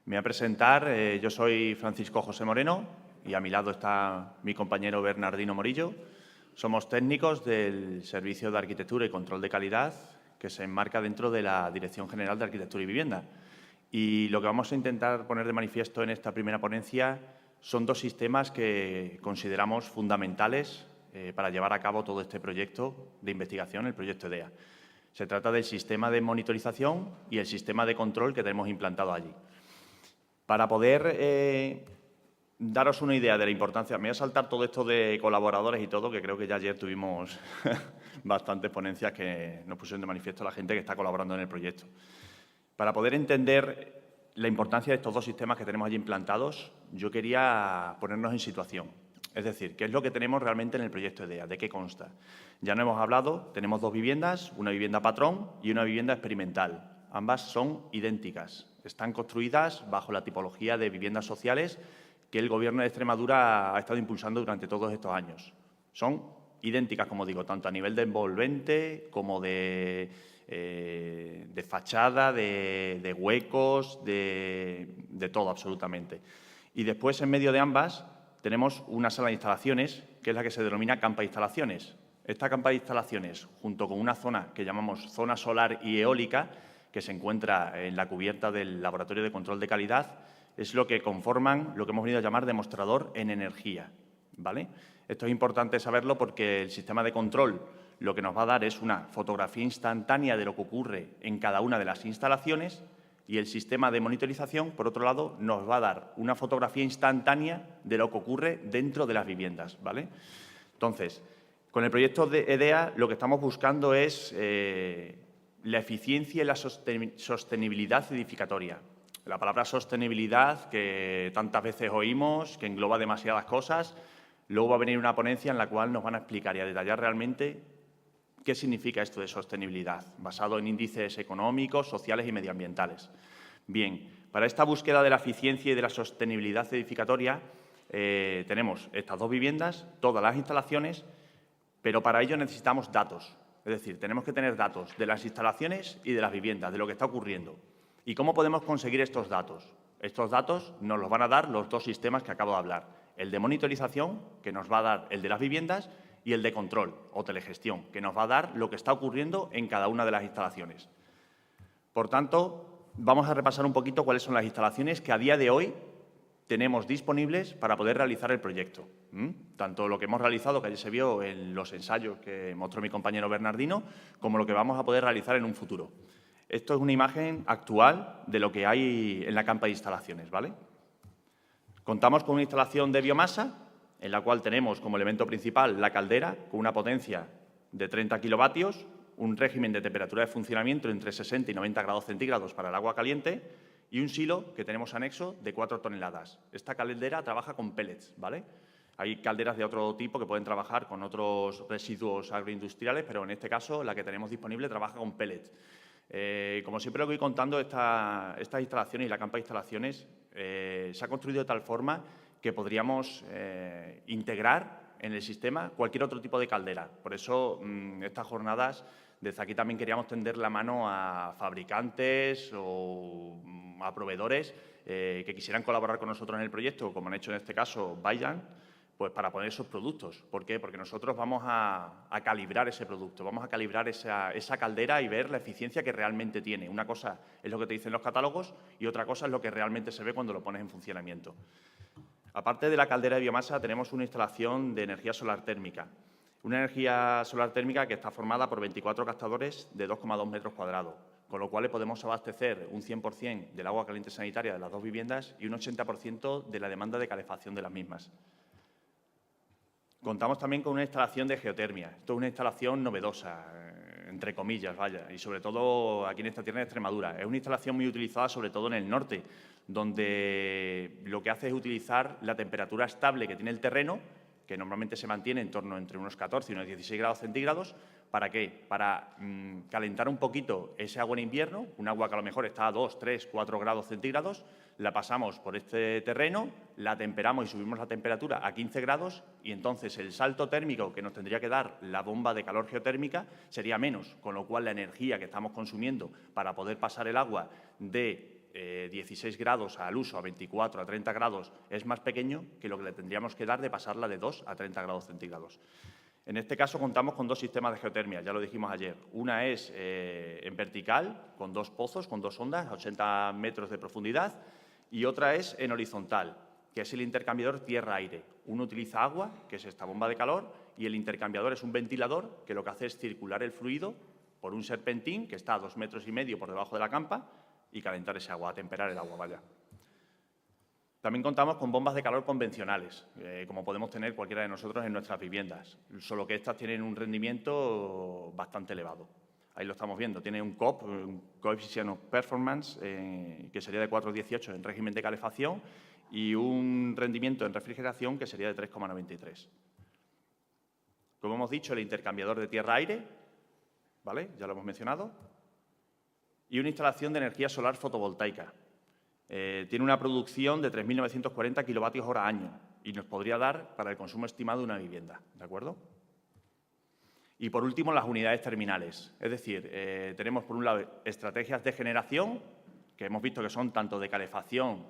Me voy a presentar. Yo soy Francisco José Moreno y a mi lado está mi compañero Bernardino Morillo. Somos técnicos del Servicio de Arquitectura y Control de Calidad que se enmarca dentro de la Dirección General de Arquitectura y Vivienda. Y lo que vamos a intentar poner de manifiesto en esta primera ponencia son dos sistemas que consideramos fundamentales para llevar a cabo todo este proyecto de investigación, el proyecto EDEA. Se trata del sistema de monitorización y el sistema de control que tenemos implantado allí. Para poder daros una idea de la importancia, me voy a saltar todo esto de colaboradores y todo, que creo que ya ayer tuvimos bastantes ponencias que nos pusieron de manifiesto la gente que está colaborando en el proyecto. Para poder entender la importancia de estos dos sistemas que tenemos allí implantados, yo quería ponernos en situación. Es decir, ¿qué es lo que tenemos realmente en el proyecto EDEA? ¿De qué consta? Ya no hemos hablado, tenemos dos viviendas, una vivienda patrón y una vivienda experimental. Ambas son idénticas. Están construidas bajo la tipología de viviendas sociales que el Gobierno de Extremadura ha estado impulsando durante todos estos años. Son idénticas, como digo, tanto a nivel de envolvente como de fachada, de huecos, de todo absolutamente. Y después, en medio de ambas, tenemos una sala de instalaciones, que es la que se denomina campa de instalaciones. Esta campa de instalaciones, junto con una zona que llamamos zona solar y eólica, que se encuentra en la cubierta del Laboratorio de Control de Calidad, es lo que conforman lo que hemos venido a llamar demostrador en energía, ¿vale? Esto es importante saberlo porque el sistema de control lo que nos va a dar es una fotografía instantánea de lo que ocurre en cada una de las instalaciones y el sistema de monitorización, por otro lado, nos va a dar una fotografía instantánea de lo que ocurre dentro de las viviendas, ¿vale? Entonces, con el proyecto de EDEA lo que estamos buscando es la eficiencia y la sostenibilidad edificatoria. La palabra sostenibilidad, que tantas veces oímos, que engloba demasiadas cosas, luego va a venir una ponencia en la cual nos van a explicar y a detallar realmente qué significa esto de sostenibilidad, basado en índices económicos, sociales y medioambientales. Bien, para esta búsqueda de la eficiencia y de la sostenibilidad edificatoria tenemos estas dos viviendas, todas las instalaciones, pero para ello necesitamos datos. Es decir, tenemos que tener datos de las instalaciones y de las viviendas, de lo que está ocurriendo. ¿Y cómo podemos conseguir estos datos? Estos datos nos los van a dar los dos sistemas que acabo de hablar. El de monitorización, que nos va a dar el de las viviendas, y el de control o telegestión, que nos va a dar lo que está ocurriendo en cada una de las instalaciones. Por tanto, vamos a repasar un poquito cuáles son las instalaciones que a día de hoy tenemos disponibles para poder realizar el proyecto. Tanto lo que hemos realizado, que ayer se vio en los ensayos que mostró mi compañero Bernardino, como lo que vamos a poder realizar en un futuro. Esto es una imagen actual de lo que hay en la campa de instalaciones, ¿vale? Contamos con una instalación de biomasa, en la cual tenemos como elemento principal la caldera, con una potencia de 30 kilovatios, un régimen de temperatura de funcionamiento entre 60 y 90 grados centígrados para el agua caliente y un silo que tenemos anexo de 4 toneladas. Esta caldera trabaja con pellets, ¿vale? Hay calderas de otro tipo que pueden trabajar con otros residuos agroindustriales, pero en este caso la que tenemos disponible trabaja con pellets. Como siempre lo voy contando, estas instalaciones y la campa de instalaciones se ha construido de tal forma que podríamos integrar en el sistema cualquier otro tipo de caldera. Por eso, estas jornadas, desde aquí también queríamos tender la mano a fabricantes o a proveedores que quisieran colaborar con nosotros en el proyecto, como han hecho en este caso Vaillant, pues para poner esos productos. ¿Por qué? Porque nosotros vamos a calibrar ese producto, vamos a calibrar esa caldera y ver la eficiencia que realmente tiene. Una cosa es lo que te dicen los catálogos y otra cosa es lo que realmente se ve cuando lo pones en funcionamiento. Aparte de la caldera de biomasa, tenemos una instalación de energía solar térmica. Una energía solar térmica que está formada por 24 captadores de 2,2 metros cuadrados, con lo cual le podemos abastecer un 100% del agua caliente sanitaria de las dos viviendas y un 80% de la demanda de calefacción de las mismas. Contamos también con una instalación de geotermia. Esto es una instalación novedosa, entre comillas, vaya, y sobre todo aquí en esta tierra de Extremadura. Es una instalación muy utilizada sobre todo en el norte, donde lo que hace es utilizar la temperatura estable que tiene el terreno, que normalmente se mantiene en torno entre unos 14 y unos 16 grados centígrados. ¿Para qué? Para calentar un poquito ese agua en invierno, un agua que a lo mejor está a 2, 3, 4 grados centígrados, la pasamos por este terreno, la temperamos y subimos la temperatura a 15 grados y entonces el salto térmico que nos tendría que dar la bomba de calor geotérmica sería menos, con lo cual la energía que estamos consumiendo para poder pasar el agua de 16 grados al uso, a 24, a 30 grados, es más pequeño que lo que le tendríamos que dar de pasarla de 2 a 30 grados centígrados. En este caso contamos con dos sistemas de geotermia, ya lo dijimos ayer. Una es en vertical, con dos pozos, con dos ondas, a 80 metros de profundidad, y otra es en horizontal, que es el intercambiador tierra-aire. Uno utiliza agua, que es esta bomba de calor, y el intercambiador es un ventilador que lo que hace es circular el fluido por un serpentín que está a 2,5 metros por debajo de la campa y calentar ese agua, atemperar el agua, vaya. También contamos con bombas de calor convencionales, como podemos tener cualquiera de nosotros en nuestras viviendas, solo que estas tienen un rendimiento bastante elevado. Ahí lo estamos viendo, tiene un COP, un Coefficient of Performance, que sería de 4,18 en régimen de calefacción y un rendimiento en refrigeración que sería de 3,93. Como hemos dicho, el intercambiador de tierra-aire, ¿vale? Ya lo hemos mencionado, y una instalación de energía solar fotovoltaica. Tiene una producción de 3.940 kilovatios-hora año y nos podría dar para el consumo estimado de una vivienda, ¿de acuerdo? Y, por último, las unidades terminales. Es decir, tenemos, por un lado, estrategias de generación, que hemos visto que son tanto de calefacción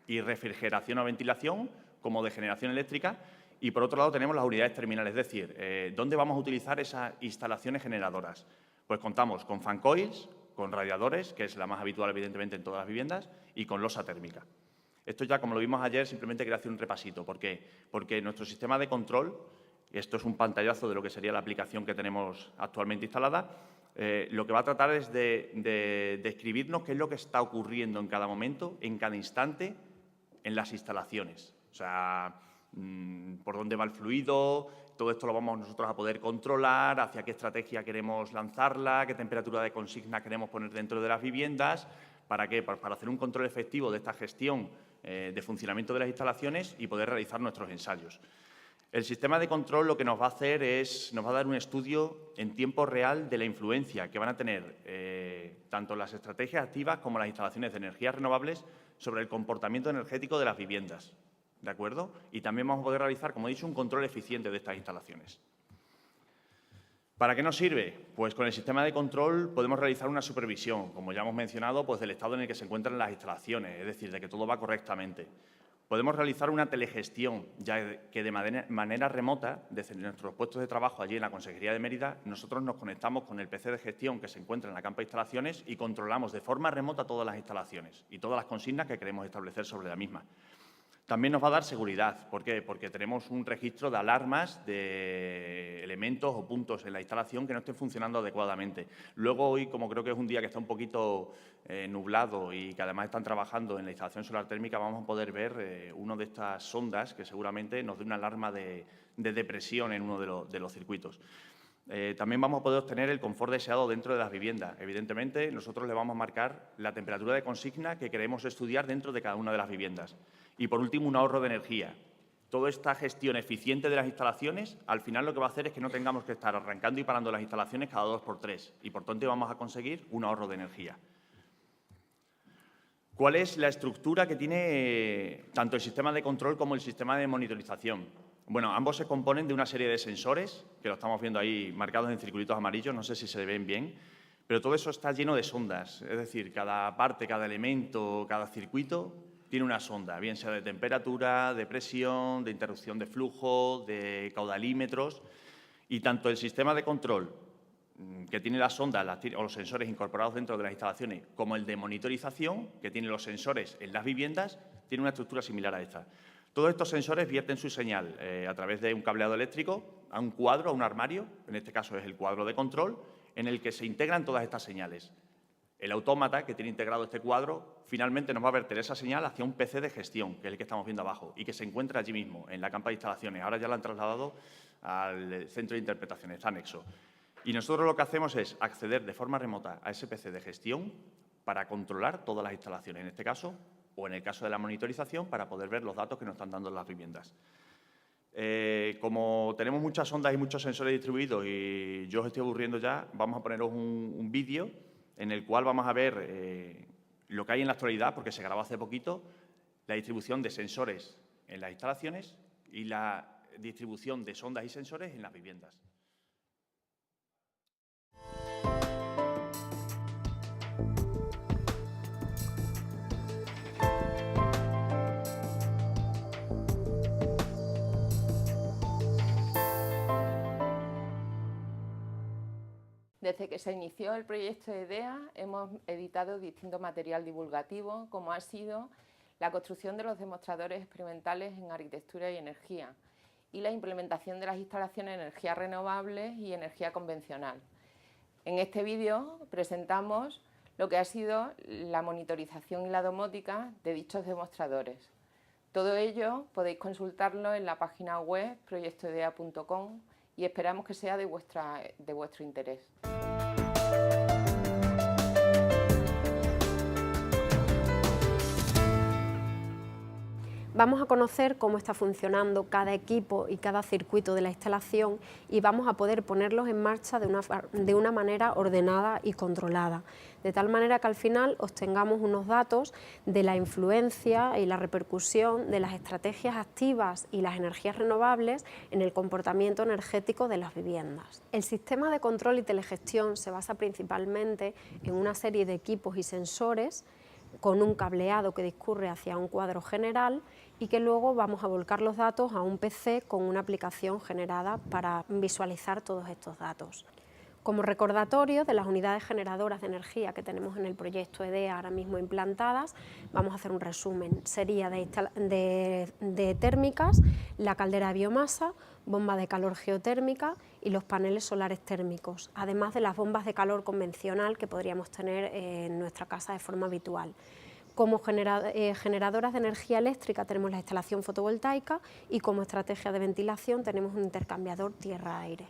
y refrigeración o ventilación, como de generación eléctrica. Y, por otro lado, tenemos las unidades terminales, es decir, ¿dónde vamos a utilizar esas instalaciones generadoras? Pues contamos con fan coils, con radiadores, que es la más habitual, evidentemente, en todas las viviendas, y con losa térmica. Esto ya, como lo vimos ayer, simplemente quería hacer un repasito. ¿Por qué? Porque nuestro sistema de control, y esto es un pantallazo de lo que sería la aplicación que tenemos actualmente instalada, lo que va a tratar es de describirnos qué es lo que está ocurriendo en cada momento, en cada instante, en las instalaciones. O sea, por dónde va el fluido, todo esto lo vamos nosotros a poder controlar, hacia qué estrategia queremos lanzarla, qué temperatura de consigna queremos poner dentro de las viviendas. ¿Para qué? Para hacer un control efectivo de esta gestión de funcionamiento de las instalaciones y poder realizar nuestros ensayos. El sistema de control lo que nos va a hacer es, nos va a dar un estudio en tiempo real de la influencia que van a tener tanto las estrategias activas como las instalaciones de energías renovables sobre el comportamiento energético de las viviendas. ¿De acuerdo? Y también vamos a poder realizar, como he dicho, un control eficiente de estas instalaciones. ¿Para qué nos sirve? Pues con el sistema de control podemos realizar una supervisión, como ya hemos mencionado, pues del estado en el que se encuentran las instalaciones, es decir, de que todo va correctamente. Podemos realizar una telegestión, ya que de manera remota, desde nuestros puestos de trabajo allí en la Consejería de Mérida, nosotros nos conectamos con el PC de gestión que se encuentra en la campa de instalaciones y controlamos de forma remota todas las instalaciones y todas las consignas que queremos establecer sobre la misma. También nos va a dar seguridad. ¿Por qué? Porque tenemos un registro de alarmas de elementos o puntos en la instalación que no estén funcionando adecuadamente. Luego, hoy, como creo que es un día que está un poquito nublado y que además están trabajando en la instalación solar térmica, vamos a poder ver una de estas sondas que seguramente nos dé una alarma de depresión en uno de los circuitos. También vamos a poder obtener el confort deseado dentro de las viviendas. Evidentemente, nosotros le vamos a marcar la temperatura de consigna que queremos estudiar dentro de cada una de las viviendas. Y, por último, un ahorro de energía. Toda esta gestión eficiente de las instalaciones, al final lo que va a hacer es que no tengamos que estar arrancando y parando las instalaciones cada 2 por 3 y, por tanto, vamos a conseguir un ahorro de energía. ¿Cuál es la estructura que tiene tanto el sistema de control como el sistema de monitorización? Bueno, ambos se componen de una serie de sensores, que lo estamos viendo ahí marcados en circulitos amarillos, no sé si se ven bien, pero todo eso está lleno de sondas, es decir, cada parte, cada elemento, cada circuito tiene una sonda, bien sea de temperatura, de presión, de interrupción de flujo, de caudalímetros, y tanto el sistema de control que tiene las sondas o los sensores incorporados dentro de las instalaciones, como el de monitorización, que tiene los sensores en las viviendas, tiene una estructura similar a esta. Todos estos sensores vierten su señal a través de un cableado eléctrico a un cuadro, a un armario, en este caso es el cuadro de control, en el que se integran todas estas señales. El autómata que tiene integrado este cuadro finalmente nos va a verter esa señal hacia un PC de gestión, que es el que estamos viendo abajo, y que se encuentra allí mismo, en la campa de instalaciones. Ahora ya lo han trasladado al centro de interpretaciones, está anexo. Y nosotros lo que hacemos es acceder de forma remota a ese PC de gestión para controlar todas las instalaciones, en este caso, o en el caso de la monitorización, para poder ver los datos que nos están dando las viviendas. Como tenemos muchas ondas y muchos sensores distribuidos y yo os estoy aburriendo ya, vamos a poneros un vídeo en el cual vamos a ver lo que hay en la actualidad, porque se grabó hace poquito, la distribución de sensores en las instalaciones y la distribución de sondas y sensores en las viviendas. Desde que se inició el proyecto EDEA hemos editado distinto material divulgativo, como ha sido la construcción de los demostradores experimentales en arquitectura y energía y la implementación de las instalaciones de energías renovables y energía convencional. En este vídeo presentamos lo que ha sido la monitorización y la domótica de dichos demostradores. Todo ello podéis consultarlo en la página web proyectoedea.com y esperamos que sea de vuestro interés. Vamos a conocer cómo está funcionando cada equipo y cada circuito de la instalación y vamos a poder ponerlos en marcha de una manera ordenada y controlada, de tal manera que al final obtengamos unos datos de la influencia y la repercusión de las estrategias activas y las energías renovables en el comportamiento energético de las viviendas. El sistema de control y telegestión se basa principalmente en una serie de equipos y sensores con un cableado que discurre hacia un cuadro general y que luego vamos a volcar los datos a un PC con una aplicación generada para visualizar todos estos datos. Como recordatorio de las unidades generadoras de energía que tenemos en el proyecto EDEA ahora mismo implantadas, vamos a hacer un resumen. Sería de térmicas, la caldera de biomasa, bomba de calor geotérmica y los paneles solares térmicos, además de las bombas de calor convencional que podríamos tener en nuestra casa de forma habitual. Como generadoras de energía eléctrica tenemos la instalación fotovoltaica y como estrategia de ventilación tenemos un intercambiador tierra-aire.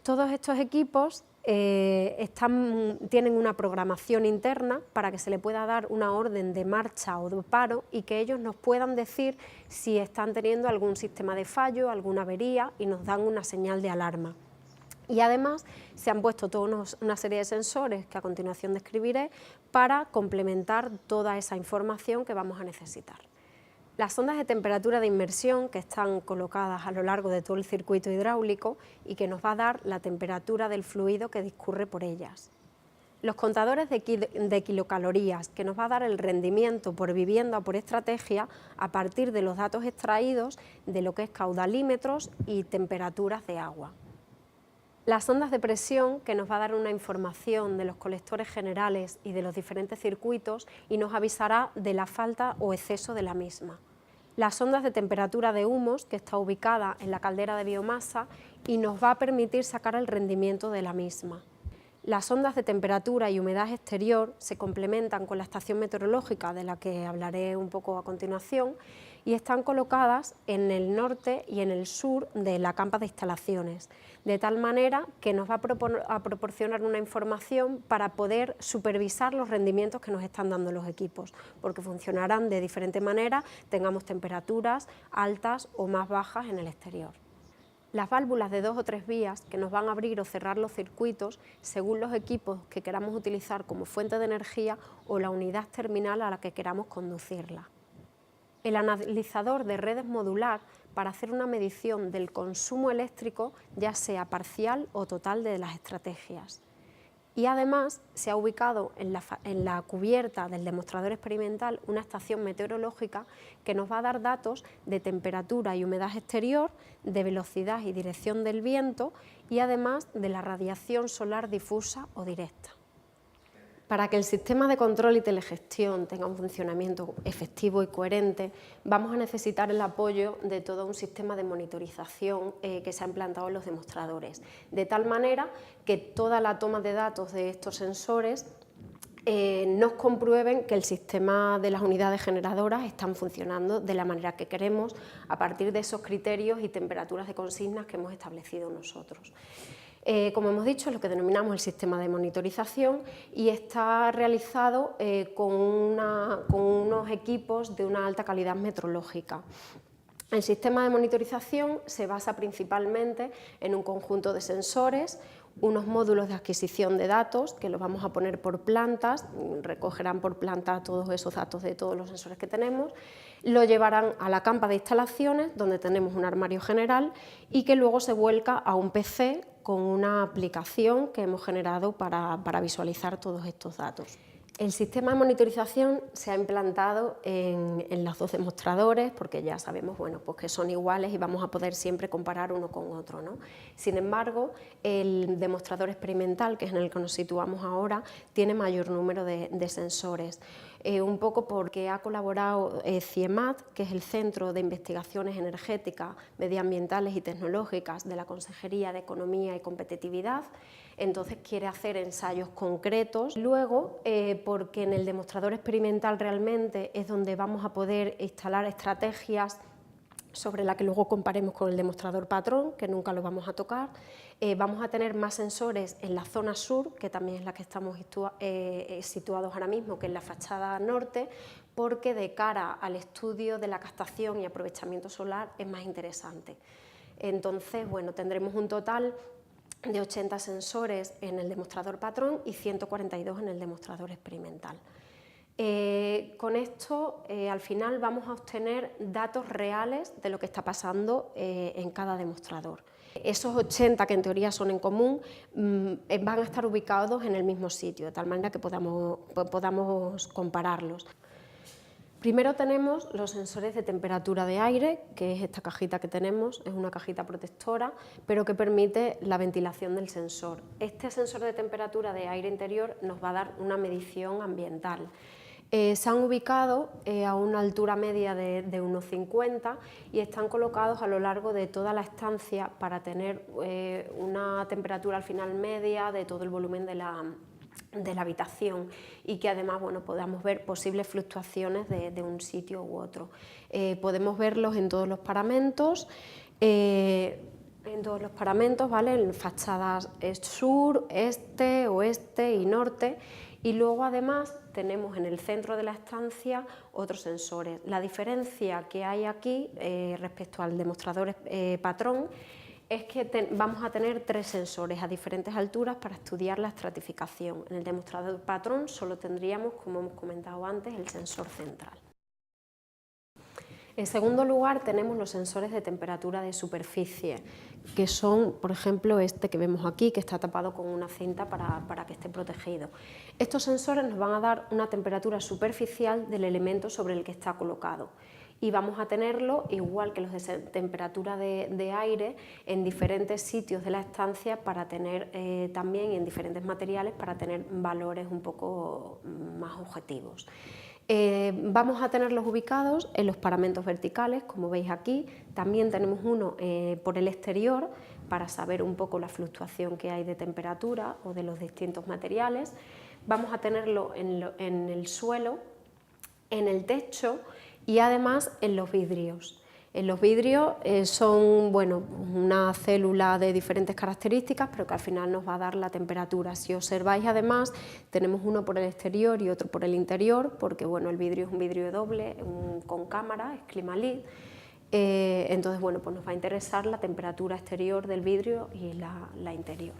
Todos estos equipos tienen una programación interna para que se le pueda dar una orden de marcha o de paro y que ellos nos puedan decir si están teniendo algún sistema de fallo, alguna avería y nos dan una señal de alarma. Y además se han puesto toda una serie de sensores que a continuación describiré para complementar toda esa información que vamos a necesitar. Las sondas de temperatura de inmersión que están colocadas a lo largo de todo el circuito hidráulico y que nos va a dar la temperatura del fluido que discurre por ellas. Los contadores de kilocalorías que nos va a dar el rendimiento por vivienda o por estrategia a partir de los datos extraídos de lo que es caudalímetros y temperaturas de agua. Las sondas de presión que nos va a dar una información de los colectores generales y de los diferentes circuitos y nos avisará de la falta o exceso de la misma. Las sondas de temperatura de humos que está ubicada en la caldera de biomasa y nos va a permitir sacar el rendimiento de la misma. Las sondas de temperatura y humedad exterior se complementan con la estación meteorológica de la que hablaré un poco a continuación y están colocadas en el norte y en el sur de la campa de instalaciones, de tal manera que nos va a proporcionar una información para poder supervisar los rendimientos que nos están dando los equipos, porque funcionarán de diferente manera, tengamos temperaturas altas o más bajas en el exterior. Las válvulas de 2 o 3 vías que nos van a abrir o cerrar los circuitos según los equipos que queramos utilizar como fuente de energía o la unidad terminal a la que queramos conducirla. El analizador de redes modular para hacer una medición del consumo eléctrico, ya sea parcial o total de las estrategias. Y además se ha ubicado en la cubierta del demostrador experimental una estación meteorológica que nos va a dar datos de temperatura y humedad exterior, de velocidad y dirección del viento y además de la radiación solar difusa o directa. Para que el sistema de control y telegestión tenga un funcionamiento efectivo y coherente, vamos a necesitar el apoyo de todo un sistema de monitorización que se ha implantado en los demostradores, de tal manera que toda la toma de datos de estos sensores nos comprueben que el sistema de las unidades generadoras están funcionando de la manera que queremos a partir de esos criterios y temperaturas de consignas que hemos establecido nosotros. Como hemos dicho, es lo que denominamos el sistema de monitorización y está realizado con unos equipos de una alta calidad metrológica. El sistema de monitorización se basa principalmente en un conjunto de sensores, unos módulos de adquisición de datos que los vamos a poner por plantas, recogerán por planta todos esos datos de todos los sensores que tenemos, lo llevarán a la campa de instalaciones donde tenemos un armario general y que luego se vuelca a un PC con una aplicación que hemos generado para visualizar todos estos datos. El sistema de monitorización se ha implantado en los dos demostradores porque ya sabemos bueno, pues que son iguales y vamos a poder siempre comparar uno con otro, ¿no? Sin embargo, el demostrador experimental, que es en el que nos situamos ahora, tiene mayor número de sensores. Un poco porque ha colaborado CIEMAT, que es el Centro de Investigaciones Energéticas, Medioambientales y Tecnológicas de la Consejería de Economía y Competitividad. Entonces quiere hacer ensayos concretos. Luego, porque en el demostrador experimental realmente es donde vamos a poder instalar estrategias sobre la que luego comparemos con el demostrador patrón, que nunca lo vamos a tocar. Vamos a tener más sensores en la zona sur, que también es la que estamos situados ahora mismo, que es la fachada norte, porque de cara al estudio de la captación y aprovechamiento solar es más interesante. Entonces, bueno, tendremos un total de 80 sensores en el demostrador patrón y 142 en el demostrador experimental. Con esto, al final, vamos a obtener datos reales de lo que está pasando en cada demostrador. Esos 80 que en teoría son en común van a estar ubicados en el mismo sitio, de tal manera que podamos compararlos. Primero tenemos los sensores de temperatura de aire, que es esta cajita que tenemos, es una cajita protectora, pero que permite la ventilación del sensor. Este sensor de temperatura de aire interior nos va a dar una medición ambiental. Se han ubicado a una altura media de unos 50 y están colocados a lo largo de toda la estancia para tener una temperatura al final media de todo el volumen de la habitación y que además bueno, podamos ver posibles fluctuaciones de un sitio u otro. Podemos verlos en todos los paramentos, ¿vale? En fachadas sur, este, oeste y norte, y luego además tenemos en el centro de la estancia otros sensores. La diferencia que hay aquí respecto al demostrador patrón es que vamos a tener 3 sensores a diferentes alturas para estudiar la estratificación. En el demostrador patrón solo tendríamos, como hemos comentado antes, el sensor central. En segundo lugar tenemos los sensores de temperatura de superficie, que son, por ejemplo, este que vemos aquí, que está tapado con una cinta para que esté protegido. Estos sensores nos van a dar una temperatura superficial del elemento sobre el que está colocado. Y vamos a tenerlo, igual que los de temperatura de aire, en diferentes sitios de la estancia para tener también en diferentes materiales para tener valores un poco más objetivos. Vamos a tenerlos ubicados en los paramentos verticales, como veis aquí. También tenemos uno por el exterior para saber un poco la fluctuación que hay de temperatura o de los distintos materiales. Vamos a tenerlo en el suelo, en el techo y además en los vidrios. En los vidrios son bueno, una célula de diferentes características, pero que al final nos va a dar la temperatura. Si observáis además, tenemos uno por el exterior y otro por el interior, porque bueno, el vidrio es un vidrio doble con cámara, es Climalit. Entonces bueno, pues nos va a interesar la temperatura exterior del vidrio y la interior.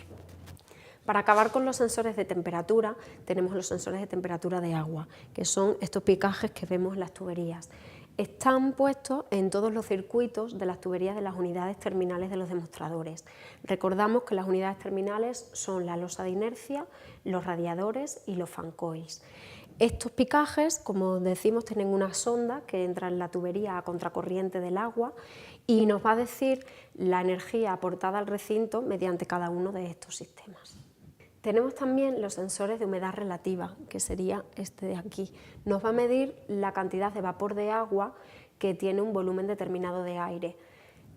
Para acabar con los sensores de temperatura, tenemos los sensores de temperatura de agua, que son estos picajes que vemos en las tuberías. Están puestos en todos los circuitos de las tuberías de las unidades terminales de los demostradores. Recordamos que las unidades terminales son la losa de inercia, los radiadores y los fan coils. Estos picajes, como decimos, tienen una sonda que entra en la tubería a contracorriente del agua y nos va a decir la energía aportada al recinto mediante cada uno de estos sistemas. Tenemos también los sensores de humedad relativa, que sería este de aquí. Nos va a medir la cantidad de vapor de agua que tiene un volumen determinado de aire.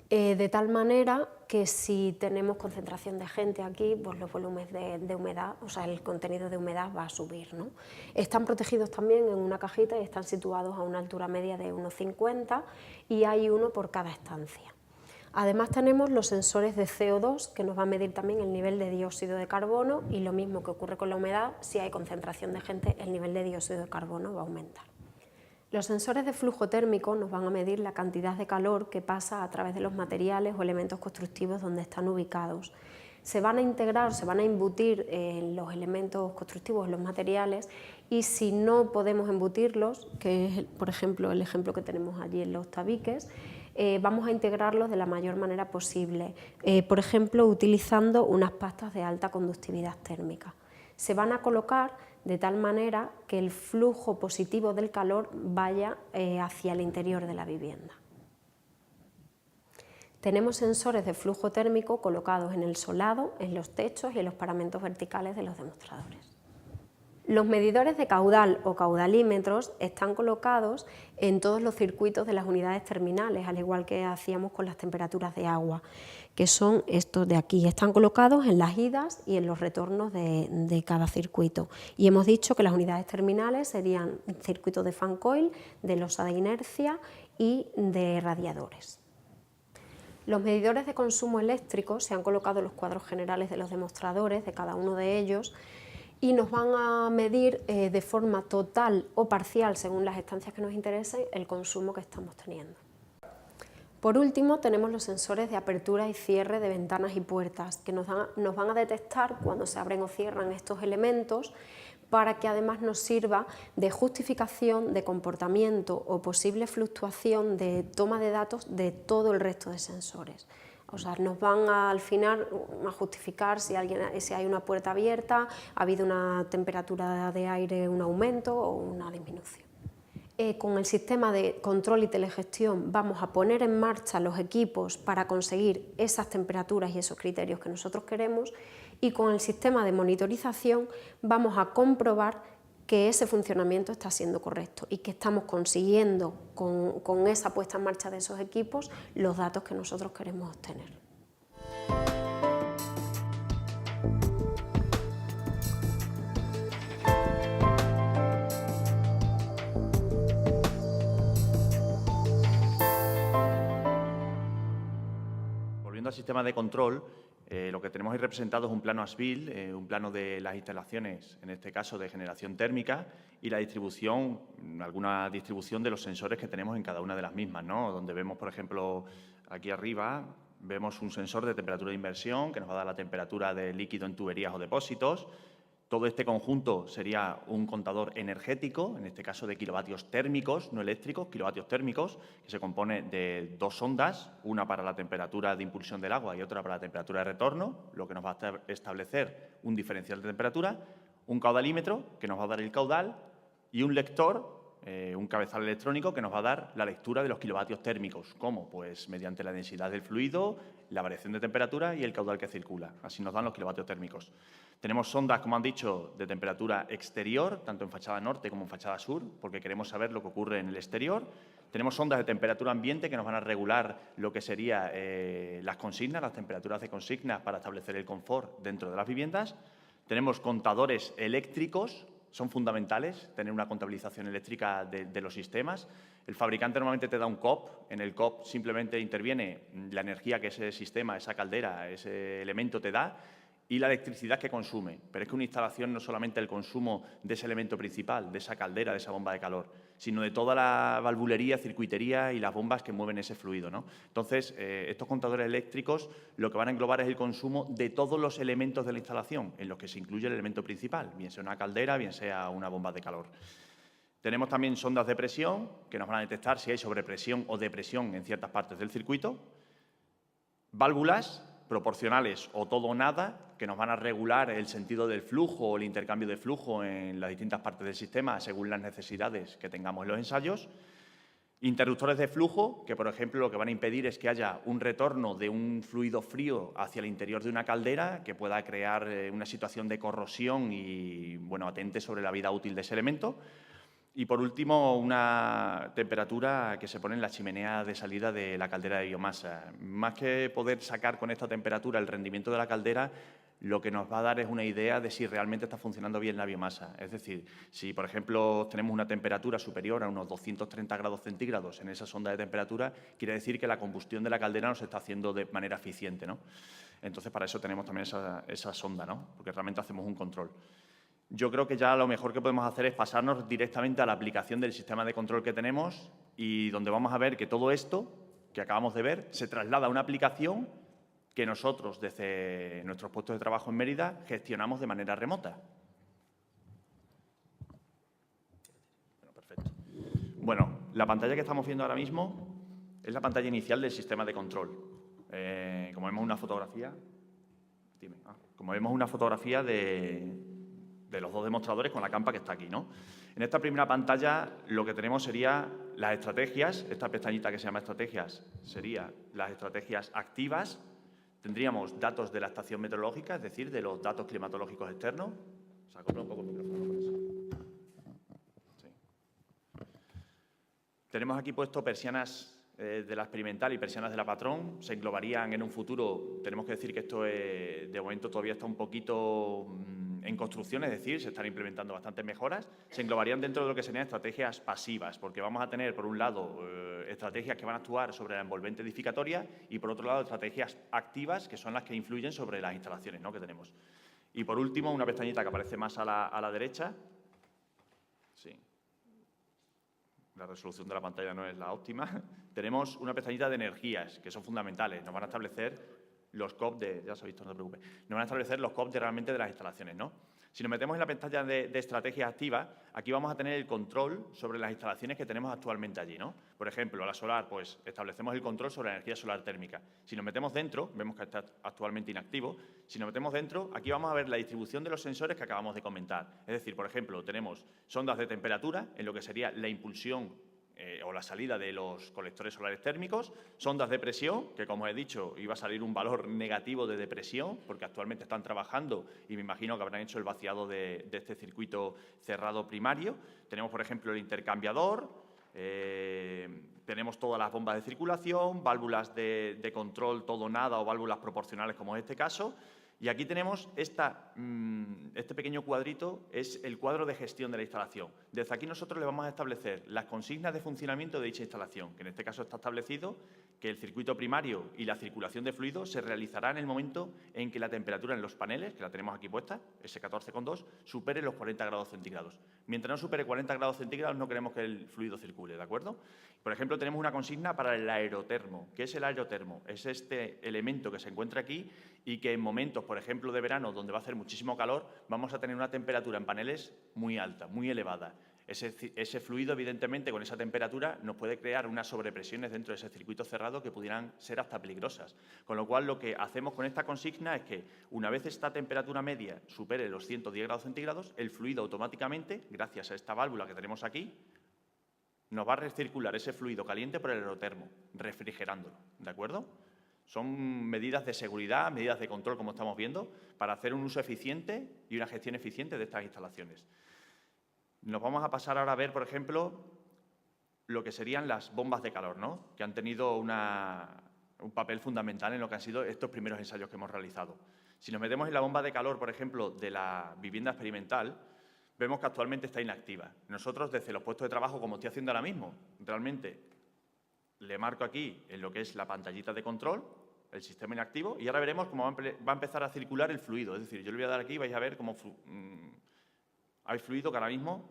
De tal manera que si tenemos concentración de gente aquí, pues los volúmenes de humedad, o sea, el contenido de humedad va a subir, ¿no? Están protegidos también en una cajita y están situados a una altura media de unos 50 y hay uno por cada estancia. Además tenemos los sensores de CO2 que nos va a medir también el nivel de dióxido de carbono y lo mismo que ocurre con la humedad, si hay concentración de gente el nivel de dióxido de carbono va a aumentar. Los sensores de flujo térmico nos van a medir la cantidad de calor que pasa a través de los materiales o elementos constructivos donde están ubicados. Se van a integrar, se van a embutir en los elementos constructivos, en los materiales, y si no podemos embutirlos, que es por ejemplo el ejemplo que tenemos allí en los tabiques, vamos a integrarlos de la mayor manera posible, por ejemplo utilizando unas pastas de alta conductividad térmica. Se van a colocar de tal manera que el flujo positivo del calor vaya hacia el interior de la vivienda. Tenemos sensores de flujo térmico colocados en el solado, en los techos y en los paramentos verticales de los demostradores. Los medidores de caudal o caudalímetros están colocados en todos los circuitos de las unidades terminales, al igual que hacíamos con las temperaturas de agua, que son estos de aquí. Están colocados en las idas y en los retornos de cada circuito. Y hemos dicho que las unidades terminales serían circuitos de fan coil, de losa de inercia y de radiadores. Los medidores de consumo eléctrico se han colocado en los cuadros generales de los demostradores, de cada uno de ellos, y nos van a medir de forma total o parcial, según las estancias que nos interesen, el consumo que estamos teniendo. Por último, tenemos los sensores de apertura y cierre de ventanas y puertas, que nos van a detectar cuando se abren o cierran estos elementos, para que además nos sirva de justificación de comportamiento o posible fluctuación de toma de datos de todo el resto de sensores. O sea, nos van al final a justificar si hay una puerta abierta, ha habido una temperatura de aire, un aumento o una disminución. Con el sistema de control y telegestión vamos a poner en marcha los equipos para conseguir esas temperaturas y esos criterios que nosotros queremos, y con el sistema de monitorización vamos a comprobar que ese funcionamiento está siendo correcto y que estamos consiguiendo con esa puesta en marcha de esos equipos los datos que nosotros queremos obtener. Volviendo al sistema de control, lo que tenemos ahí representado es un plano as-built, un plano de las instalaciones, en este caso de generación térmica, y la distribución, alguna distribución de los sensores que tenemos en cada una de las mismas, ¿no? Donde vemos, por ejemplo, aquí arriba, vemos un sensor de temperatura de inversión que nos va a dar la temperatura del líquido en tuberías o depósitos. Todo este conjunto sería un contador energético, en este caso de kilovatios térmicos, no eléctricos, kilovatios térmicos, que se compone de dos sondas, una para la temperatura de impulsión del agua y otra para la temperatura de retorno, lo que nos va a establecer un diferencial de temperatura, un caudalímetro, que nos va a dar el caudal, y un lector, un cabezal electrónico, que nos va a dar la lectura de los kilovatios térmicos. ¿Cómo? Pues mediante la densidad del fluido, la variación de temperatura y el caudal que circula. Así nos dan los kilovatios térmicos. Tenemos sondas, como han dicho, de temperatura exterior, tanto en fachada norte como en fachada sur, porque queremos saber lo que ocurre en el exterior. Tenemos sondas de temperatura ambiente que nos van a regular lo que serían las consignas, las temperaturas de consignas para establecer el confort dentro de las viviendas. Tenemos contadores eléctricos, son fundamentales tener una contabilización eléctrica de los sistemas. El fabricante normalmente te da un COP, en el COP simplemente interviene la energía que ese sistema, esa caldera, ese elemento te da, y la electricidad que consume. Pero es que una instalación no es solamente el consumo de ese elemento principal, de esa caldera, de esa bomba de calor, sino de toda la valvulería, circuitería y las bombas que mueven ese fluido, ¿no? Entonces, estos contadores eléctricos lo que van a englobar es el consumo de todos los elementos de la instalación, en los que se incluye el elemento principal, bien sea una caldera, bien sea una bomba de calor. Tenemos también sondas de presión, que nos van a detectar si hay sobrepresión o depresión en ciertas partes del circuito. Válvulas proporcionales o todo o nada, que nos van a regular el sentido del flujo o el intercambio de flujo en las distintas partes del sistema según las necesidades que tengamos en los ensayos. Interruptores de flujo, que por ejemplo lo que van a impedir es que haya un retorno de un fluido frío hacia el interior de una caldera que pueda crear una situación de corrosión y, bueno, atente sobre la vida útil de ese elemento. Y, por último, una temperatura que se pone en la chimenea de salida de la caldera de biomasa. Más que poder sacar con esta temperatura el rendimiento de la caldera, lo que nos va a dar es una idea de si realmente está funcionando bien la biomasa. Es decir, si, por ejemplo, tenemos una temperatura superior a unos 230 grados centígrados en esa sonda de temperatura, quiere decir que la combustión de la caldera no se está haciendo de manera eficiente, ¿no? Entonces, para eso tenemos también esa sonda, ¿no? Porque realmente hacemos un control. Yo creo que ya lo mejor que podemos hacer es pasarnos directamente a la aplicación del sistema de control que tenemos y donde vamos a ver que todo esto que acabamos de ver se traslada a una aplicación que nosotros, desde nuestros puestos de trabajo en Mérida, gestionamos de manera remota. Perfecto. Bueno, la pantalla que estamos viendo ahora mismo es la pantalla inicial del sistema de control. Como vemos una fotografía, como vemos una fotografía de de los dos demostradores con la campa que está aquí, ¿no? En esta primera pantalla lo que tenemos sería las estrategias. Esta pestañita que se llama estrategias sería las estrategias activas. Tendríamos datos de la estación meteorológica, es decir, de los datos climatológicos externos. Se acopla un poco el micrófono con eso. Sí. Tenemos aquí puesto persianas de la experimental y persianas de la patrón. Se englobarían en un futuro. Tenemos que decir que esto de momento todavía está un poquito en construcción, es decir, se están implementando bastantes mejoras. Se englobarían dentro de lo que serían estrategias pasivas, porque vamos a tener, por un lado, estrategias que van a actuar sobre la envolvente edificatoria y, por otro lado, estrategias activas, que son las que influyen sobre las instalaciones, ¿no?, que tenemos. Y, por último, una pestañita que aparece más a la derecha. Sí. La resolución de la pantalla no es la óptima. Tenemos una pestañita de energías, que son fundamentales. Nos van a establecer los COP ya se ha visto, no te preocupes. Nos van a establecer los COP realmente de las instalaciones, ¿no? Si nos metemos en la pestaña de estrategias activas, aquí vamos a tener el control sobre las instalaciones que tenemos actualmente allí, ¿no? Por ejemplo, la solar, pues establecemos el control sobre la energía solar térmica. Si nos metemos dentro, vemos que está actualmente inactivo. Si nos metemos dentro, aquí vamos a ver la distribución de los sensores que acabamos de comentar. Es decir, por ejemplo, tenemos sondas de temperatura, en lo que sería la impulsión o la salida de los colectores solares térmicos, sondas de presión, que como he dicho, iba a salir un valor negativo de depresión, porque actualmente están trabajando y me imagino que habrán hecho el vaciado de este circuito cerrado primario. Tenemos, por ejemplo, el intercambiador, tenemos todas las bombas de circulación, válvulas de control todo nada o válvulas proporcionales como es este caso. Y aquí tenemos este pequeño cuadrito, es el cuadro de gestión de la instalación. Desde aquí nosotros le vamos a establecer las consignas de funcionamiento de dicha instalación, que en este caso está establecido que el circuito primario y la circulación de fluido se realizará en el momento en que la temperatura en los paneles, que la tenemos aquí puesta, S14,2, supere los 40 grados centígrados. Mientras no supere 40 grados centígrados no queremos que el fluido circule, ¿de acuerdo? Por ejemplo, tenemos una consigna para el aerotermo. ¿Qué es el aerotermo? Es este elemento que se encuentra aquí y que en momentos, por ejemplo, de verano, donde va a hacer muchísimo calor, vamos a tener una temperatura en paneles muy alta, muy elevada. Ese fluido, evidentemente, con esa temperatura, nos puede crear unas sobrepresiones dentro de ese circuito cerrado que pudieran ser hasta peligrosas. Con lo cual, lo que hacemos con esta consigna es que, una vez esta temperatura media supere los 110 grados centígrados, el fluido automáticamente, gracias a esta válvula que tenemos aquí, nos va a recircular ese fluido caliente por el aerotermo, refrigerándolo, ¿de acuerdo? Son medidas de seguridad, medidas de control, como estamos viendo, para hacer un uso eficiente y una gestión eficiente de estas instalaciones. Nos vamos a pasar ahora a ver, por ejemplo, lo que serían las bombas de calor, ¿no?, que han tenido un papel fundamental en lo que han sido estos primeros ensayos que hemos realizado. Si nos metemos en la bomba de calor, por ejemplo, de la vivienda experimental, vemos que actualmente está inactiva. Nosotros, desde los puestos de trabajo, como estoy haciendo ahora mismo, realmente le marco aquí en lo que es la pantallita de control, el sistema inactivo, y ahora veremos cómo va a empezar a circular el fluido. Es decir, yo le voy a dar aquí y vais a ver cómo hay fluido que ahora mismo,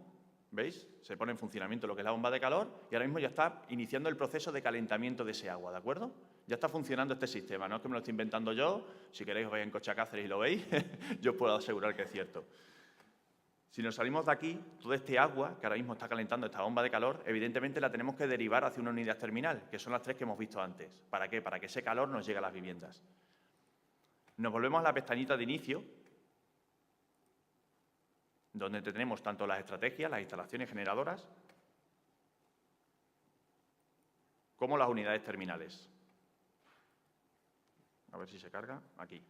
¿veis?, se pone en funcionamiento lo que es la bomba de calor y ahora mismo ya está iniciando el proceso de calentamiento de ese agua, ¿de acuerdo? Ya está funcionando este sistema, no es que me lo estoy inventando yo, si queréis os vais en coche a Cáceres y lo veis, yo os puedo asegurar que es cierto. Si nos salimos de aquí, todo este agua que ahora mismo está calentando esta bomba de calor, evidentemente la tenemos que derivar hacia una unidad terminal, que son las tres que hemos visto antes. ¿Para qué? Para que ese calor nos llegue a las viviendas. Nos volvemos a la pestañita de inicio, donde tenemos tanto las estrategias, las instalaciones generadoras, como las unidades terminales. A ver si se carga. Aquí.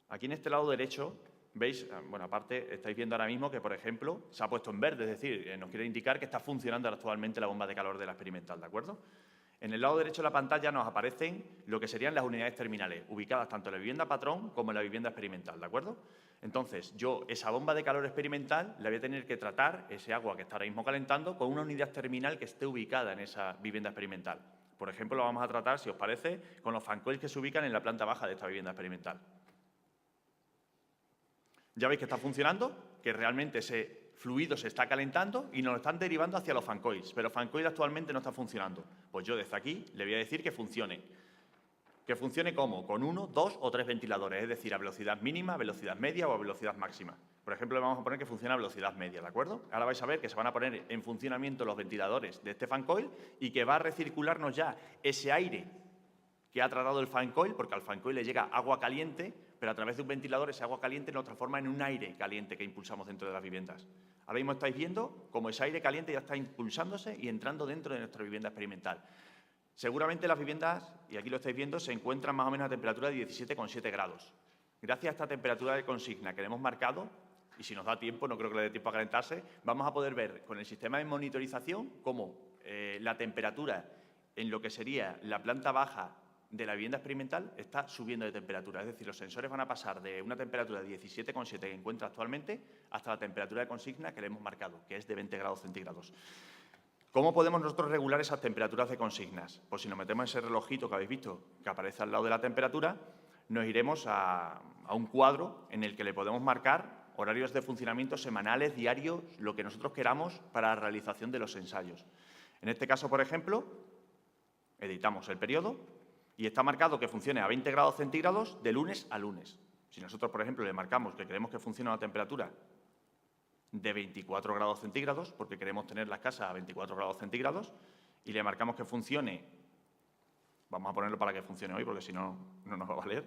Aquí en este lado derecho, veis, bueno, aparte estáis viendo ahora mismo que, por ejemplo, se ha puesto en verde, es decir, nos quiere indicar que está funcionando actualmente la bomba de calor de la experimental, ¿de acuerdo? En el lado derecho de la pantalla nos aparecen lo que serían las unidades terminales, ubicadas tanto en la vivienda patrón como en la vivienda experimental, ¿de acuerdo? Entonces, yo esa bomba de calor experimental la voy a tener que tratar, ese agua que está ahora mismo calentando, con una unidad terminal que esté ubicada en esa vivienda experimental. Por ejemplo, lo vamos a tratar, si os parece, con los fan coils que se ubican en la planta baja de esta vivienda experimental. Ya veis que está funcionando, que realmente ese fluido se está calentando y nos lo están derivando hacia los fan coils, pero fan coil actualmente no está funcionando. Pues yo desde aquí le voy a decir que funcione. ¿Que funcione cómo? Con 1, 2 o 3 ventiladores, es decir, a velocidad mínima, velocidad media o a velocidad máxima. Por ejemplo, le vamos a poner que funcione a velocidad media, ¿de acuerdo? Ahora vais a ver que se van a poner en funcionamiento los ventiladores de este fan coil y que va a recircularnos ya ese aire que ha tratado el fan coil, porque al fan coil le llega agua caliente, pero a través de un ventilador ese agua caliente nos transforma en un aire caliente que impulsamos dentro de las viviendas. Ahora mismo estáis viendo cómo ese aire caliente ya está impulsándose y entrando dentro de nuestra vivienda experimental. Seguramente las viviendas, y aquí lo estáis viendo, se encuentran más o menos a temperatura de 17,7 grados. Gracias a esta temperatura de consigna que le hemos marcado, y si nos da tiempo, no creo que le dé tiempo a calentarse, vamos a poder ver con el sistema de monitorización cómo la temperatura en lo que sería la planta baja de la vivienda experimental está subiendo de temperatura. Es decir, los sensores van a pasar de una temperatura de 17,7 que encuentra actualmente hasta la temperatura de consigna que le hemos marcado, que es de 20 grados centígrados. ¿Cómo podemos nosotros regular esas temperaturas de consignas? Pues si nos metemos ese relojito que habéis visto que aparece al lado de la temperatura, nos iremos a un cuadro en el que le podemos marcar horarios de funcionamiento semanales, diarios, lo que nosotros queramos para la realización de los ensayos. En este caso, por ejemplo, editamos el periodo y está marcado que funcione a 20 grados centígrados de lunes a lunes. Si nosotros, por ejemplo, le marcamos que queremos que funcione a una temperatura de 24 grados centígrados, porque queremos tener las casas a 24 grados centígrados, y le marcamos que funcione, vamos a ponerlo para que funcione hoy, porque si no, no nos va a valer,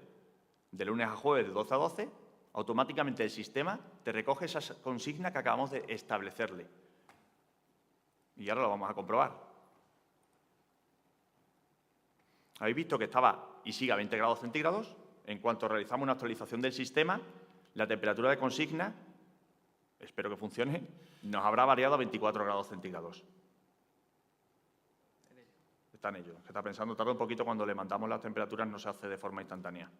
de lunes a jueves de 12 a 12, automáticamente el sistema te recoge esa consigna que acabamos de establecerle. Y ahora lo vamos a comprobar. Habéis visto que estaba y sigue a 20 grados centígrados. En cuanto realizamos una actualización del sistema, la temperatura de consigna, espero que funcione, nos habrá variado a 24 grados centígrados. Está en ello. Se está pensando, tarda un poquito, cuando le mandamos las temperaturas no se hace de forma instantánea.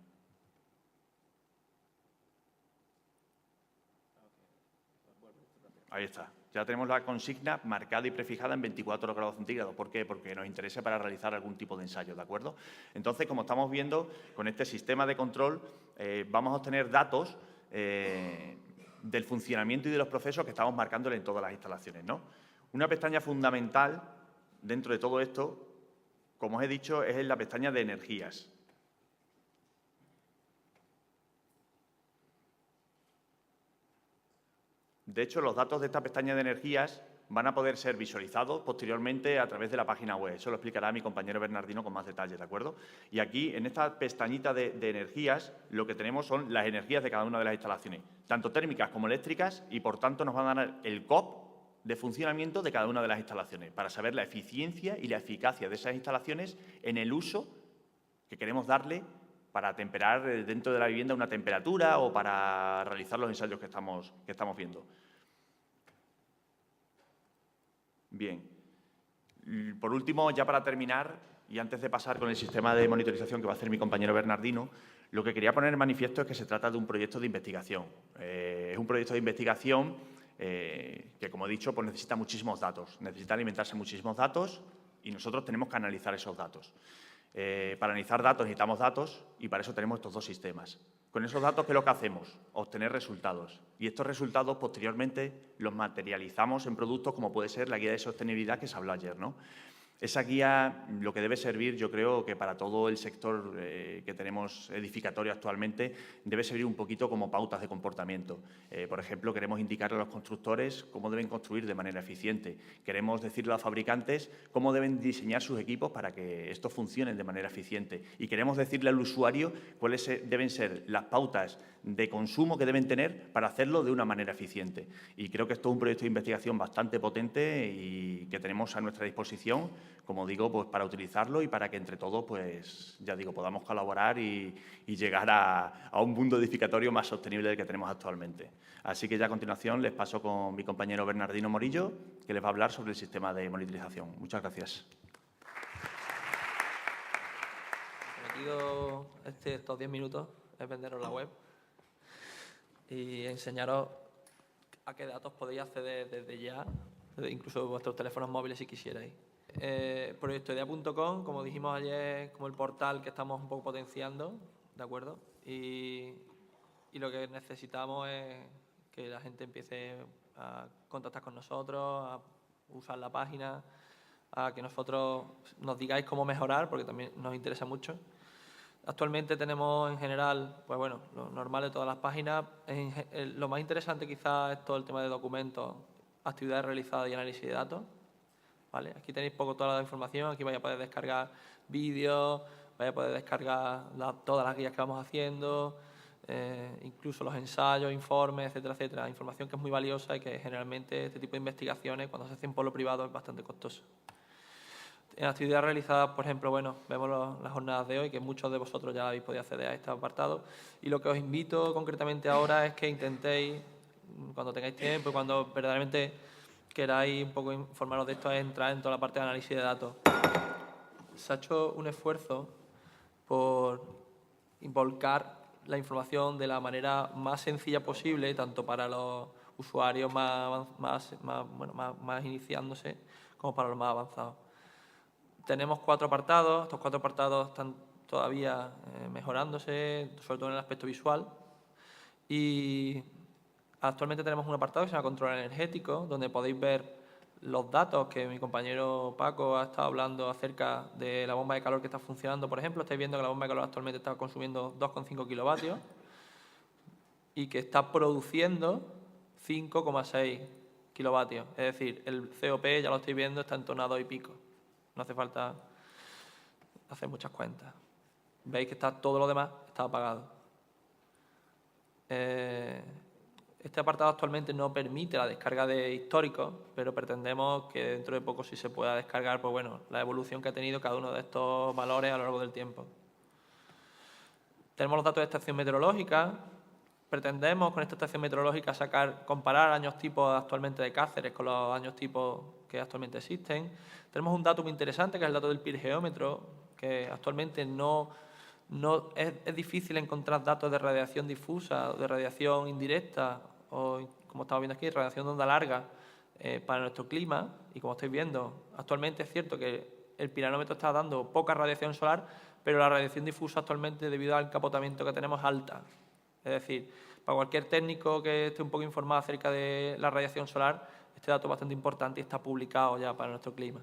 Ahí está. Ya tenemos la consigna marcada y prefijada en 24 grados centígrados. ¿Por qué? Porque nos interesa para realizar algún tipo de ensayo, ¿de acuerdo? Entonces, como estamos viendo, con este sistema de control vamos a obtener datos del funcionamiento y de los procesos que estamos marcándole en todas las instalaciones, ¿no? Una pestaña fundamental dentro de todo esto, como os he dicho, es la pestaña de energías. De hecho, los datos de esta pestaña de energías van a poder ser visualizados posteriormente a través de la página web. Eso lo explicará mi compañero Bernardino con más detalles, ¿de acuerdo? Y aquí, en esta pestañita de energías, lo que tenemos son las energías de cada una de las instalaciones, tanto térmicas como eléctricas, y por tanto nos van a dar el COP de funcionamiento de cada una de las instalaciones, para saber la eficiencia y la eficacia de esas instalaciones en el uso que queremos darle para temperar dentro de la vivienda una temperatura o para realizar los ensayos que estamos viendo. Bien. Por último, ya para terminar, y antes de pasar con el sistema de monitorización que va a hacer mi compañero Bernardino, lo que quería poner en manifiesto es que se trata de un proyecto de investigación. Es un proyecto de investigación que, como he dicho, pues necesita muchísimos datos, necesita alimentarse muchísimos datos y nosotros tenemos que analizar esos datos. Para analizar datos necesitamos datos y para eso tenemos estos dos sistemas. Con esos datos, ¿qué es lo que hacemos? Obtener resultados. Y estos resultados, posteriormente, los materializamos en productos como puede ser la guía de sostenibilidad que se habló ayer, ¿no? Esa guía lo que debe servir, yo creo que para todo el sector que tenemos edificatorio actualmente, debe servir un poquito como pautas de comportamiento. Por ejemplo, queremos indicarle a los constructores cómo deben construir de manera eficiente. Queremos decirle a los fabricantes cómo deben diseñar sus equipos para que estos funcionen de manera eficiente. Y queremos decirle al usuario cuáles deben ser las pautas de consumo que deben tener para hacerlo de una manera eficiente. Y creo que esto es un proyecto de investigación bastante potente y que tenemos a nuestra disposición, como digo, pues para utilizarlo y para que entre todos, pues ya digo, podamos colaborar y llegar a un mundo edificatorio más sostenible del que tenemos actualmente. Así que ya a continuación les paso con mi compañero Bernardino Morillo, que les va a hablar sobre el sistema de monitorización. Muchas gracias. Prometido estos 10 minutos es venderos la web y enseñaros a qué datos podéis acceder desde ya, incluso vuestros teléfonos móviles si quisierais. Proyectoidea.com, como dijimos ayer, como el portal que estamos un poco potenciando, ¿de acuerdo? Y lo que necesitamos es que la gente empiece a contactar con nosotros, a usar la página, a que nosotros nos digáis cómo mejorar, porque también nos interesa mucho. Actualmente tenemos en general, pues bueno, lo normal de todas las páginas. Lo más interesante quizás es todo el tema de documentos, actividades realizadas y análisis de datos. ¿Vale? Aquí tenéis poco toda la información, aquí vais a poder descargar vídeos, vais a poder descargar todas las guías que vamos haciendo, incluso los ensayos, informes, etcétera, etcétera. Información que es muy valiosa y que generalmente este tipo de investigaciones, cuando se hacen por lo privado, es bastante costoso. En actividades realizadas, por ejemplo, bueno, vemos las jornadas de hoy, que muchos de vosotros ya habéis podido acceder a este apartado, y lo que os invito concretamente ahora es que intentéis, cuando tengáis tiempo y cuando verdaderamente queráis un poco informaros de esto, es entrar en toda la parte de análisis de datos. Se ha hecho un esfuerzo por volcar la información de la manera más sencilla posible, tanto para los usuarios más iniciándose como para los más avanzados. Tenemos 4 apartados, estos 4 apartados están todavía mejorándose, sobre todo en el aspecto visual, y actualmente tenemos un apartado que se llama control energético, donde podéis ver los datos que mi compañero Paco ha estado hablando acerca de la bomba de calor que está funcionando. Por ejemplo, estáis viendo que la bomba de calor actualmente está consumiendo 2,5 kilovatios y que está produciendo 5,6 kilovatios. Es decir, el COP, ya lo estáis viendo, está en torno a 2 y pico. No hace falta hacer muchas cuentas. Veis que está todo lo demás está apagado. Este apartado actualmente no permite la descarga de históricos, pero pretendemos que dentro de poco sí se pueda descargar, pues bueno, la evolución que ha tenido cada uno de estos valores a lo largo del tiempo. Tenemos los datos de estación meteorológica. Pretendemos con esta estación meteorológica comparar años tipo actualmente de Cáceres con los años tipo que actualmente existen. Tenemos un dato muy interesante que es el dato del pirgeómetro, que actualmente es difícil encontrar datos de radiación difusa, de radiación indirecta o, como estamos viendo aquí, radiación de onda larga para nuestro clima. Y como estáis viendo, actualmente es cierto que el piranómetro está dando poca radiación solar, pero la radiación difusa actualmente, debido al encapotamiento que tenemos, es alta. Es decir, para cualquier técnico que esté un poco informado acerca de la radiación solar, este dato es bastante importante y está publicado ya para nuestro clima.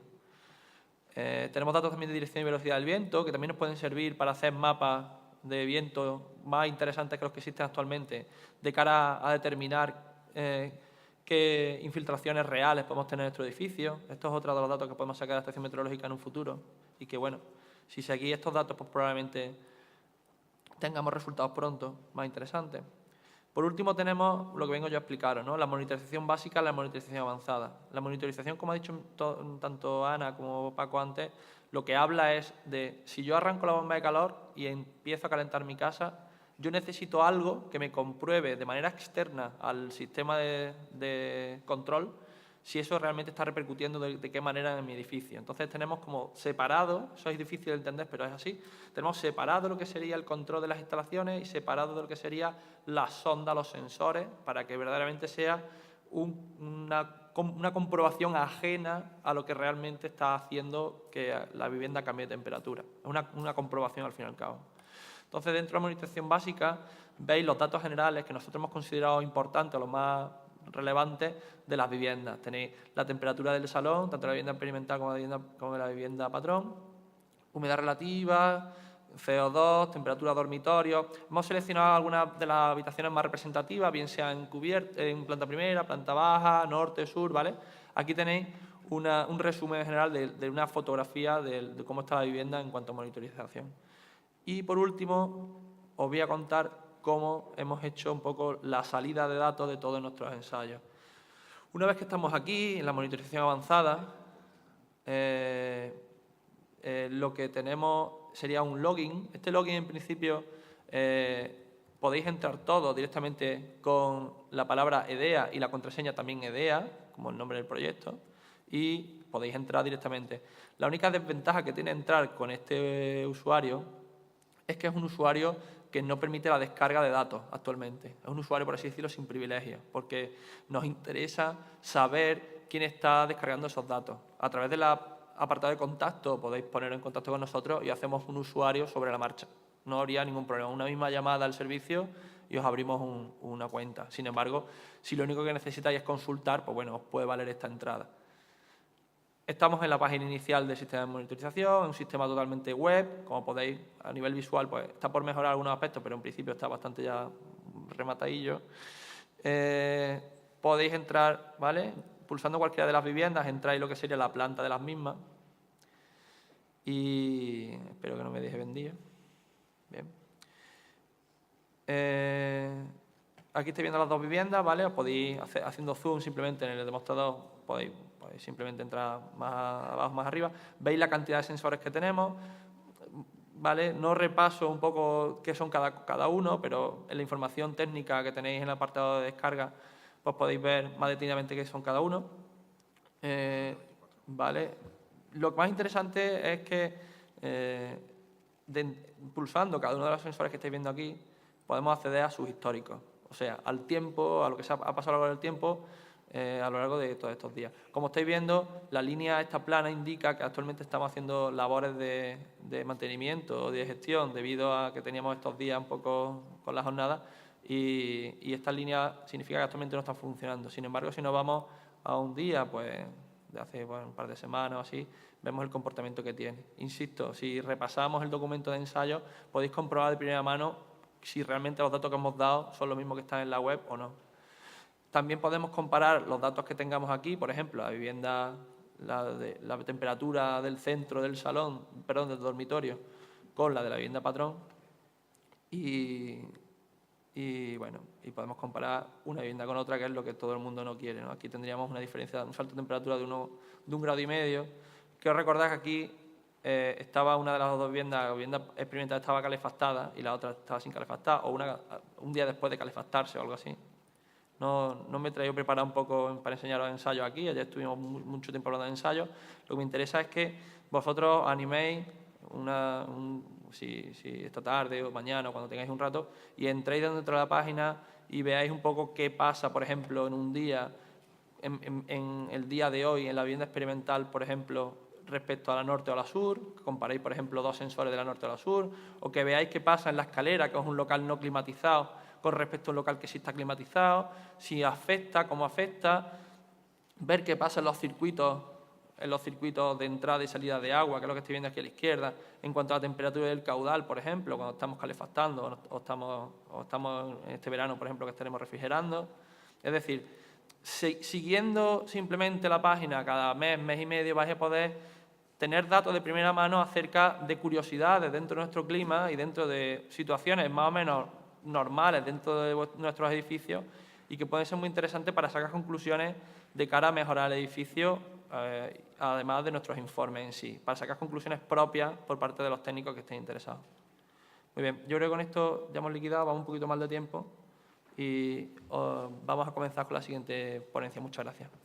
Tenemos datos también de dirección y velocidad del viento, que también nos pueden servir para hacer mapas de viento más interesantes que los que existen actualmente, de cara a determinar qué infiltraciones reales podemos tener en nuestro edificio. Esto es otro de los datos que podemos sacar de la estación meteorológica en un futuro y que, bueno, si seguís estos datos, pues probablemente tengamos resultados pronto más interesantes. Por último, tenemos lo que vengo yo a explicaros, ¿no? La monitorización básica y la monitorización avanzada. La monitorización, como ha dicho tanto Ana como Paco antes, lo que habla es de si yo arranco la bomba de calor y empiezo a calentar mi casa, yo necesito algo que me compruebe de manera externa al sistema de control si eso realmente está repercutiendo de qué manera en mi edificio. Entonces tenemos como separado, eso es difícil de entender, pero es así, tenemos separado lo que sería el control de las instalaciones y separado de lo que sería la sonda, los sensores, para que verdaderamente sea una comprobación ajena a lo que realmente está haciendo que la vivienda cambie de temperatura. Es una comprobación al fin y al cabo. Entonces, dentro de la monitorización básica, veis los datos generales que nosotros hemos considerado importantes, los más relevantes de las viviendas. Tenéis la temperatura del salón, tanto la vivienda experimental como la vivienda patrón, humedad relativa, CO2, temperatura dormitorio. Hemos seleccionado algunas de las habitaciones más representativas, bien sea en planta primera, planta baja, norte, sur, ¿vale? Aquí tenéis un resumen general de una fotografía de cómo está la vivienda en cuanto a monitorización. Y por último, os voy a contar cómo hemos hecho un poco la salida de datos de todos nuestros ensayos. Una vez que estamos aquí, en la monitorización avanzada, lo que tenemos sería un login. Este login, en principio, podéis entrar todos directamente con la palabra EDEA y la contraseña también EDEA, como el nombre del proyecto, y podéis entrar directamente. La única desventaja que tiene entrar con este usuario es que es un usuario que no permite la descarga de datos actualmente. Es un usuario, por así decirlo, sin privilegios, porque nos interesa saber quién está descargando esos datos. A través del apartado de contacto podéis poner en contacto con nosotros y hacemos un usuario sobre la marcha. No habría ningún problema. Una misma llamada al servicio y os abrimos una cuenta. Sin embargo, si lo único que necesitáis es consultar, pues bueno, os puede valer esta entrada. Estamos en la página inicial del sistema de monitorización, un sistema totalmente web. Como podéis, a nivel visual, pues está por mejorar algunos aspectos, pero en principio está bastante ya rematadillo. Podéis entrar, ¿vale? Pulsando cualquiera de las viviendas, entráis lo que sería la planta de las mismas. Y espero que no me deje vendido. Bien. Aquí estáis viendo las dos viviendas, ¿vale? Os podéis, haciendo zoom simplemente en el demostrador, podéis simplemente entrar más abajo, más arriba. Veis la cantidad de sensores que tenemos, ¿vale? No repaso un poco qué son cada uno, pero en la información técnica que tenéis en el apartado de descarga, pues podéis ver más detenidamente qué son cada uno. ¿Vale? Lo más interesante es que pulsando cada uno de los sensores que estáis viendo aquí, podemos acceder a sus históricos, o sea, al tiempo, a lo que ha pasado a lo largo del tiempo, a lo largo de todos estos días. Como estáis viendo, la línea esta plana indica que actualmente estamos haciendo labores de mantenimiento o de gestión debido a que teníamos estos días un poco con la jornada y esta línea significa que actualmente no está funcionando. Sin embargo, si nos vamos a un día, pues de hace un par de semanas o así, vemos el comportamiento que tiene. Insisto, si repasamos el documento de ensayo, podéis comprobar de primera mano si realmente los datos que hemos dado son los mismos que están en la web o no. También podemos comparar los datos que tengamos aquí, por ejemplo, la vivienda, la temperatura del centro del salón, perdón, del dormitorio, con la de la vivienda patrón y bueno, y podemos comparar una vivienda con otra, que es lo que todo el mundo no quiere, ¿no? Aquí tendríamos una diferencia, un salto de temperatura de 1,5 grados. Quiero recordar que aquí estaba una de las dos viviendas, la vivienda experimental estaba calefactada y la otra estaba sin calefactar, o un día después de calefactarse o algo así. No me he traído preparado un poco para enseñaros ensayos aquí, ayer estuvimos mucho tiempo hablando de ensayos. Lo que me interesa es que vosotros animéis si esta tarde o mañana o cuando tengáis un rato y entréis dentro de la página y veáis un poco qué pasa, por ejemplo, en un día, en el día de hoy, en la vivienda experimental, por ejemplo, respecto a la norte o a la sur, que comparéis, por ejemplo, dos sensores de la norte o la sur, o que veáis qué pasa en la escalera, que es un local no climatizado, con respecto a un local que sí está climatizado, si afecta, cómo afecta, ver qué pasa en los circuitos de entrada y salida de agua, que es lo que estoy viendo aquí a la izquierda, en cuanto a la temperatura del caudal, por ejemplo, cuando estamos calefactando o estamos en este verano, por ejemplo, que estaremos refrigerando. Es decir, siguiendo simplemente la página cada mes y medio vais a poder tener datos de primera mano acerca de curiosidades dentro de nuestro clima y dentro de situaciones más o menos normales dentro de nuestros edificios y que pueden ser muy interesantes para sacar conclusiones de cara a mejorar el edificio, además de nuestros informes en sí, para sacar conclusiones propias por parte de los técnicos que estén interesados. Muy bien, yo creo que con esto ya hemos liquidado, vamos un poquito más de tiempo y vamos a comenzar con la siguiente ponencia. Muchas gracias.